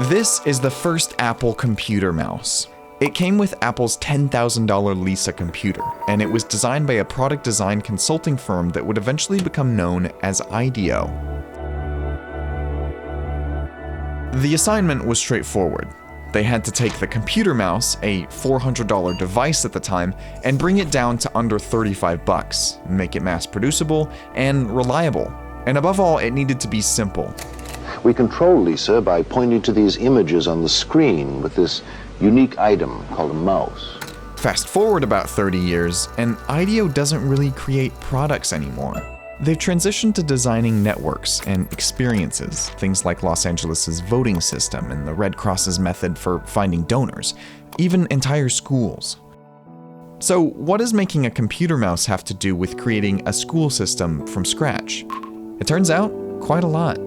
This is the first Apple computer mouse. It came with Apple's $10,000 Lisa computer, and it was designed by a product design consulting firm that would eventually become known as IDEO. The assignment was straightforward. They had to take the computer mouse, a $400 device at the time, and bring it down to under $35, and make it mass producible and reliable. And above all, it needed to be simple. We control Lisa by pointing to these images on the screen with this unique item called a mouse. Fast forward about 30 years, and IDEO doesn't really create products anymore. They've transitioned to designing networks and experiences, things like Los Angeles' voting system and the Red Cross's method for finding donors, even entire schools. So what does making a computer mouse have to do with creating a school system from scratch? It turns out, quite a lot.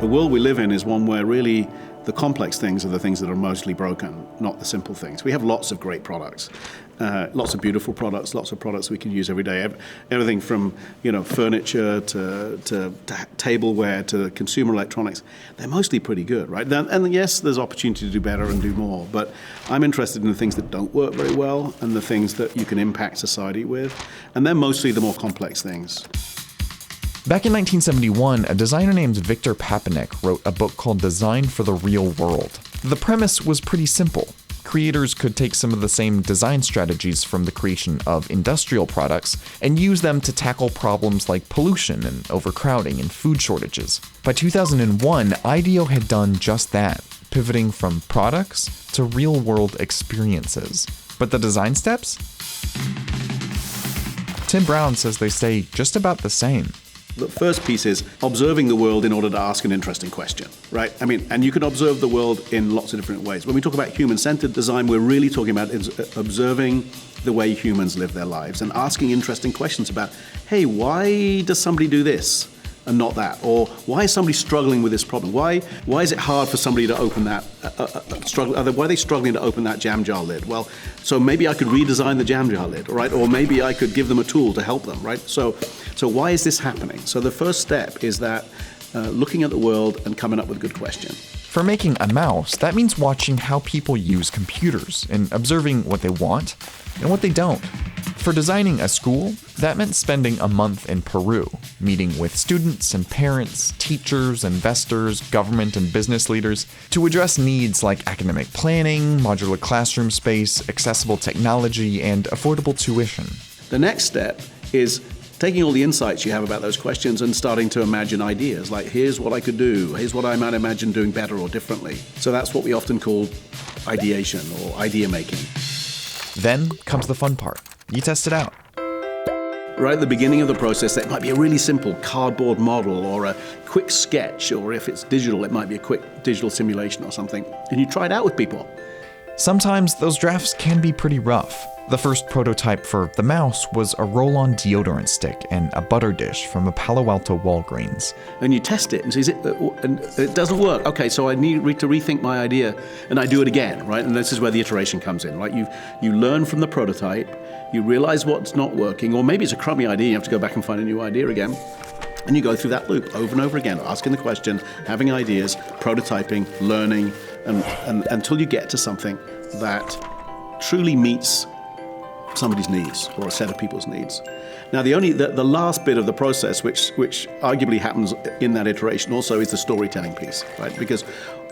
The world we live in is one where really the complex things are the things that are mostly broken, not the simple things. We have lots of great products, lots of beautiful products, lots of products we can use every day. Everything from furniture to tableware to consumer electronics. They're mostly pretty good, right? And yes, there's opportunity to do better and do more, but I'm interested in the things that don't work very well and the things that you can impact society with, and they're mostly the more complex things. Back in 1971, a designer named Victor Papanek wrote a book called Design for the Real World. The premise was pretty simple. Creators could take some of the same design strategies from the creation of industrial products and use them to tackle problems like pollution and overcrowding and food shortages. By 2001, IDEO had done just that, pivoting from products to real-world experiences. But the design steps? Tim Brown says they stay just about the same. The first piece is observing the world in order to ask an interesting question, right? And you can observe the world in lots of different ways. When we talk about human-centered design, we're really talking about observing the way humans live their lives and asking interesting questions about, hey, why does somebody do this and not that? Or why is somebody struggling with this problem? Why is it hard for somebody to open that, why are they struggling to open that jam jar lid? Well, so maybe I could redesign the jam jar lid, right? Or maybe I could give them a tool to help them, right? So why is this happening? So the first step is that looking at the world and coming up with a good question. For making a mouse, that means watching how people use computers and observing what they want and what they don't. For designing a school, that meant spending a month in Peru, meeting with students and parents, teachers, investors, government and business leaders to address needs like academic planning, modular classroom space, accessible technology, and affordable tuition. The next step is taking all the insights you have about those questions and starting to imagine ideas, like here's what I could do, here's what I might imagine doing better or differently. So that's what we often call ideation or idea making. Then comes the fun part. You test it out. Right at the beginning of the process, it might be a really simple cardboard model or a quick sketch, or if it's digital, it might be a quick digital simulation or something. And you try it out with people. Sometimes those drafts can be pretty rough. The first prototype for the mouse was a roll-on deodorant stick and a butter dish from a Palo Alto Walgreens. And you test it and say, and it doesn't work. Okay, so I need to rethink my idea, and I do it again, right? And this is where the iteration comes in, right? You learn from the prototype, you realize what's not working, or maybe it's a crummy idea, you have to go back and find a new idea again. And you go through that loop over and over again, asking the question, having ideas, prototyping, learning, and until you get to something that truly meets somebody's needs or a set of people's needs. Now, the last bit of the process, which arguably happens in that iteration also, is the storytelling piece, right? Because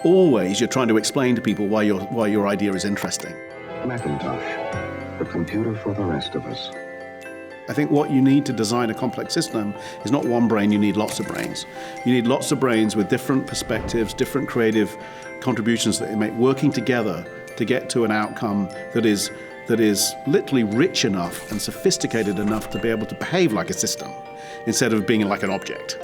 always you're trying to explain to people why your idea is interesting. Macintosh, the computer for the rest of us. I think what you need to design a complex system is not one brain, you need lots of brains. You need lots of brains with different perspectives, different creative contributions that they make, working together to get to an outcome that is literally rich enough and sophisticated enough to be able to behave like a system instead of being like an object.